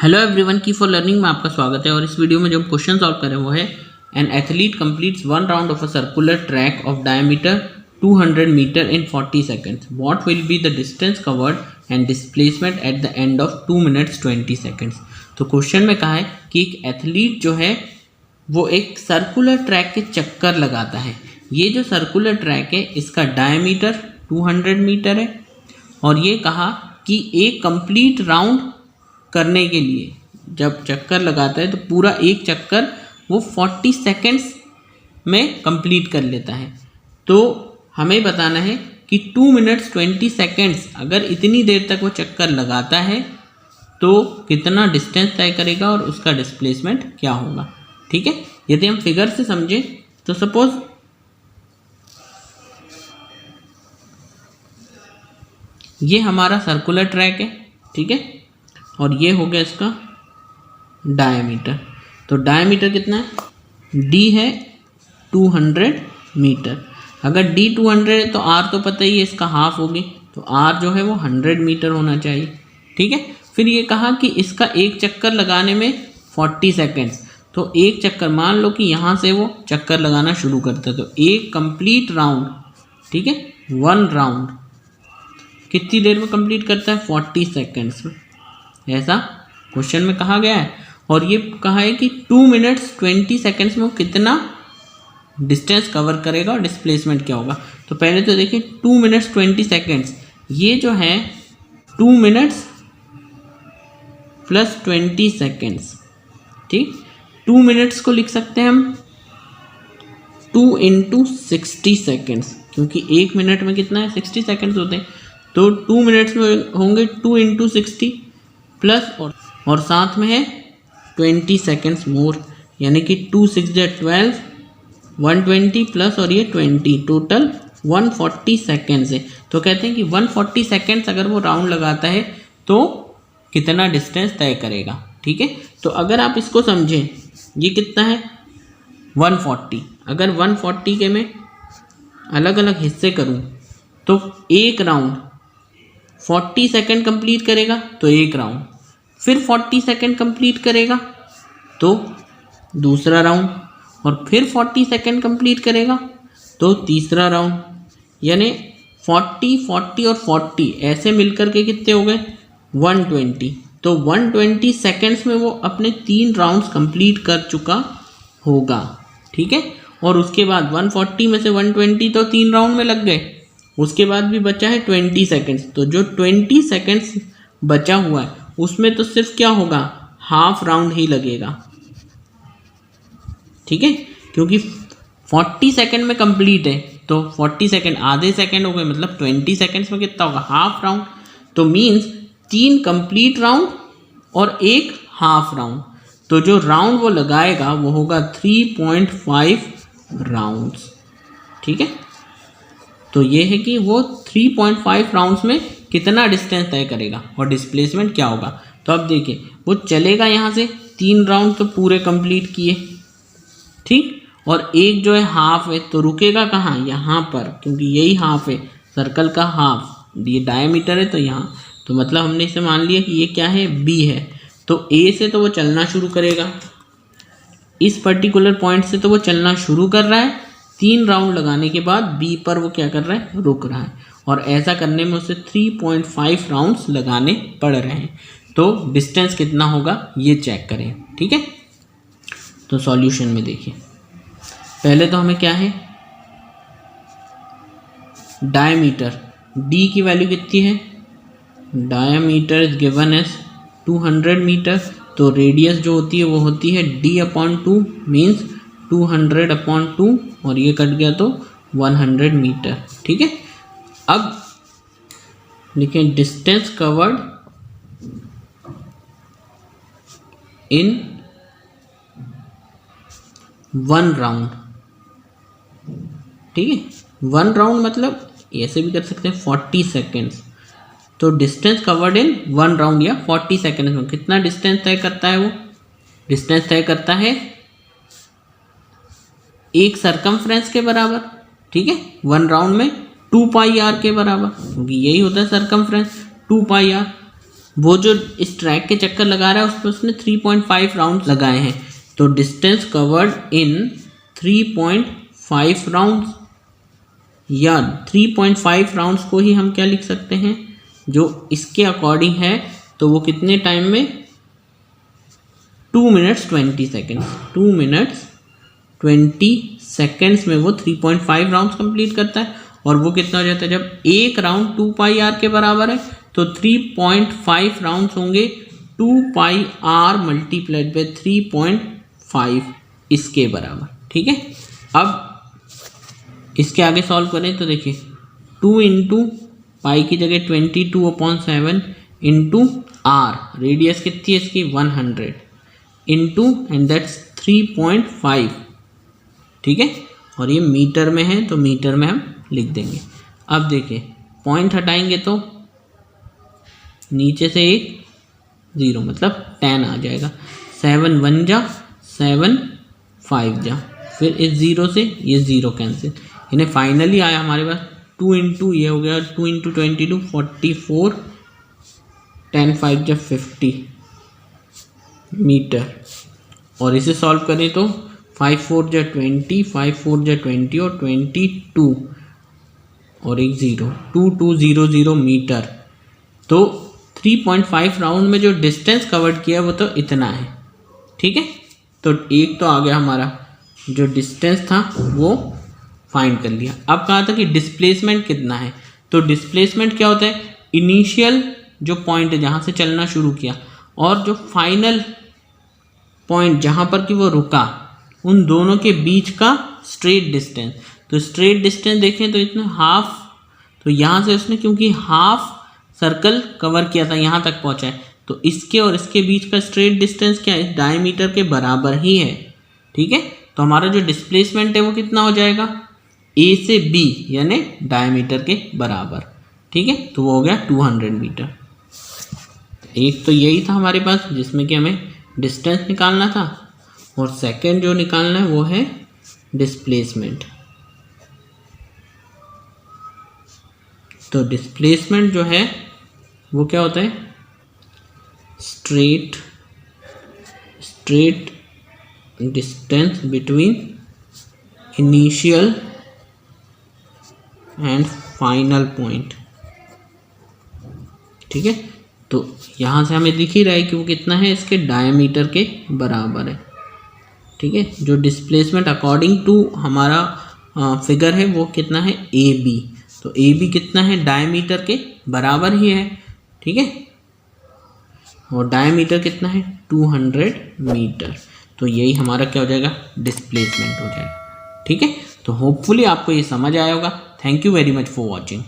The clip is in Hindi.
हेलो एवरीवन, की फॉर लर्निंग में आपका स्वागत है। और इस वीडियो में जो हम क्वेश्चन सॉल्व करें वो है an athlete completes one round of a circular track of diameter 200 metre in 40 seconds. What will be the distance covered and displacement at the end of 2 minutes 20 seconds. तो क्वेश्चन में कहा है कि एक एथलीट जो है वो एक सर्कुलर ट्रैक के चक्कर लगाता है। ये जो सर्कुलर ट्रैक है इसका डायमीटर 200 मीटर है और ये कहा कि एक कंप्लीट राउंड करने के लिए जब चक्कर लगाता है तो पूरा एक चक्कर वो 40 सेकंड्स में कंप्लीट कर लेता है। तो हमें बताना है कि 2 मिनट्स 20 सेकंड्स अगर इतनी देर तक वो चक्कर लगाता है तो कितना डिस्टेंस तय करेगा और उसका डिस्प्लेसमेंट क्या होगा। ठीक है, यदि हम फिगर से समझें तो सपोज ये हमारा सर्कुलर ट्रैक है, ठीक है, और ये हो गया इसका डायमीटर। तो डायमीटर कितना है? d है 200 मीटर। अगर d 200 है तो r तो पता ही है इसका हाफ होगी, तो r जो है वो 100 मीटर होना चाहिए। ठीक है, फिर ये कहा कि इसका एक चक्कर लगाने में 40 सेकंड्स। तो एक चक्कर, मान लो कि यहाँ से वो चक्कर लगाना शुरू करता है तो एक कंप्लीट राउंड, ठीक है, वन राउंड कितनी देर में कंप्लीट करता है? 40 सेकंड्स में। ऐसा क्वेश्चन में कहा गया है। और ये कहा है कि 2 मिनट्स 20 सेकंड्स में वो कितना डिस्टेंस कवर करेगा और डिस्प्लेसमेंट क्या होगा। तो पहले तो देखिए 2 मिनट्स 20 सेकंड्स, ये जो है 2 मिनट्स प्लस 20 सेकंड्स, ठीक। 2 मिनट्स को लिख सकते हैं हम 2 इंटू 60 सेकेंड्स, क्योंकि एक मिनट में कितना है? 60 सेकेंड्स होते हैं। तो 2 मिनट्स में होंगे 2 इंटू 60 प्लस और साथ में है 20 सेकेंड्स मोर, यानी कि 2 6 12 120 प्लस और ये 20, टोटल 140 सेकेंड्स है। तो कहते हैं कि 140 सेकेंड्स अगर वो राउंड लगाता है तो कितना डिस्टेंस तय करेगा। ठीक है, तो अगर आप इसको समझें, ये कितना है? 140। अगर 140 के मैं अलग अलग हिस्से करूं तो एक राउंड 40 सेकंड कंप्लीट करेगा तो एक राउंड, फिर 40 सेकंड कंप्लीट करेगा तो दूसरा राउंड, और फिर 40 सेकंड कंप्लीट करेगा तो तीसरा राउंड। यानी 40 40 और 40 ऐसे मिलकर के कितने हो गए? 120। तो 120 सेकंड्स में वो अपने 3 राउंड्स कंप्लीट कर चुका होगा। ठीक है, और उसके बाद 140 में से 120 तो 3 राउंड में लग गए, उसके बाद भी बचा है 20 सेकंड्स। तो जो 20 सेकंड्स बचा हुआ है उसमें तो सिर्फ क्या होगा? हाफ राउंड ही लगेगा। ठीक है, क्योंकि 40 सेकंड में कंप्लीट है तो 40 सेकंड आधे सेकंड हो गए, मतलब 20 सेकंड्स में कितना होगा? Half round. तो मीन्स 3 कंप्लीट राउंड और एक हाफ राउंड। तो जो राउंड वो लगाएगा वो होगा 3.5 राउंड्स। ठीक है, तो ये है कि वो 3.5 राउंड्स में कितना डिस्टेंस तय करेगा और डिस्प्लेसमेंट क्या होगा। तो अब देखिए वो चलेगा यहाँ से 3 राउंड तो पूरे कंप्लीट किए, ठीक, और एक जो है हाफ है तो रुकेगा कहाँ? यहाँ पर, क्योंकि यही हाफ है सर्कल का हाफ, ये डायमीटर है तो यहाँ, तो मतलब हमने इसे मान लिया कि ये क्या है? बी है। तो ए से तो वो चलना शुरू करेगा, इस पर्टिकुलर पॉइंट से तो वो चलना शुरू कर रहा है, 3 राउंड लगाने के बाद बी पर वो क्या कर रहा है? रुक रहा है। और ऐसा करने में उसे 3.5 राउंड्स लगाने पड़ रहे हैं। तो डिस्टेंस कितना होगा ये चेक करें। ठीक है, तो सॉल्यूशन में देखिए, पहले तो हमें क्या है? डायमीटर, डी की वैल्यू कितनी है? Diameter is given as 200 metre. तो रेडियस जो होती है वो होती है d/2 मीन्स 200/2, और ये कट गया तो 100 मीटर। ठीक है, अब लिखें डिस्टेंस कवर्ड इन 1 राउंड। ठीक है, 1 राउंड मतलब ऐसे भी कर सकते हैं 40 सेकेंड्स। तो डिस्टेंस कवर्ड इन 1 राउंड या 40 सेकेंड्स में कितना डिस्टेंस तय करता है? वो डिस्टेंस तय करता है एक सरकमफ्रेंस के बराबर। ठीक है, 1 राउंड में 2 पाई आर के बराबर, क्योंकि यही होता है सरकमफ्रेंस 2 पाई आर। वो जो इस ट्रैक के चक्कर लगा रहा है उस पर उसने 3.5 राउंड लगाए हैं, तो डिस्टेंस कवर्ड इन 3.5 राउंड्स, या 3.5 राउंड्स को ही हम क्या लिख सकते हैं जो इसके अकॉर्डिंग है, तो वो कितने टाइम में 2 मिनट्स 20 सेकेंड्स, 2 मिनट्स 20 सेकेंड्स में वो 3.5 राउंड्स कंप्लीट करता है। और वो कितना हो जाता है जब एक राउंड 2 पाई आर के बराबर है, तो 3.5 राउंड्स होंगे 2 पाई आर मल्टीप्लाइड बाय 3.5 इसके बराबर। ठीक है, अब इसके आगे सॉल्व करें तो देखिए 2 इंटू पाई की जगह 22/7 इंटू आर, रेडियस कितनी है इसकी 100 इंटू एंड दैट्स 3.5। ठीक है, और ये मीटर में है तो मीटर में हम लिख देंगे। अब देखिए पॉइंट हटाएंगे तो नीचे से एक 0 मतलब 10 आ जाएगा, 7 1 जा 7 5 जा, फिर इस 0 से ये 0 कैंसिल, इन्हें फाइनली आया हमारे पास 2 इंटू ये हो गया 2 इंटू 22 44 10 5 जा 50 मीटर। और इसे सॉल्व करें तो 5 4 जा 20 5 4 जा 20 और 22 और एक 0 2 2 0 0 मीटर। तो 3.5 राउंड में जो डिस्टेंस कवर्ड किया वो तो इतना है। ठीक है, तो एक तो आ गया हमारा जो डिस्टेंस था वो फाइंड कर लिया। अब कहा था कि डिस्प्लेसमेंट कितना है, तो डिस्प्लेसमेंट क्या होता है, इनिशियल जो पॉइंट है जहाँ से चलना शुरू किया और जो फाइनल पॉइंट जहाँ पर कि वो रुका, उन दोनों के बीच का स्ट्रेट डिस्टेंस। तो स्ट्रेट डिस्टेंस देखें तो इतना हाफ, तो यहाँ से उसने क्योंकि हाफ सर्कल कवर किया था यहाँ तक पहुँचा है, तो इसके और इसके बीच का स्ट्रेट डिस्टेंस क्या है, डायमीटर के बराबर ही है। ठीक है, तो हमारा जो डिस्प्लेसमेंट है वो कितना हो जाएगा, ए से बी यानी डायमीटर के बराबर। ठीक है, तो वो हो गया 200 मीटर। एक तो यही था हमारे पास जिसमें कि हमें डिस्टेंस निकालना था, और सेकंड जो निकालना है वो है डिस्प्लेसमेंट। तो डिस्प्लेसमेंट जो है वो क्या होता है, straight distance between initial and final point. ठीक है, तो यहाँ से हमें दिख ही रहा है कि वो कितना है, इसके डायमीटर के बराबर है। ठीक है, जो डिस्प्लेसमेंट अकॉर्डिंग टू हमारा फिगर है वो कितना है, ए बी, तो ए बी कितना है, डायमीटर के बराबर ही है। ठीक है, और डायमीटर कितना है 200 मीटर, तो यही हमारा क्या हो जाएगा, डिस्प्लेसमेंट हो जाएगा। ठीक है, तो होपफुली आपको ये समझ आया होगा। Thank you very much for watching.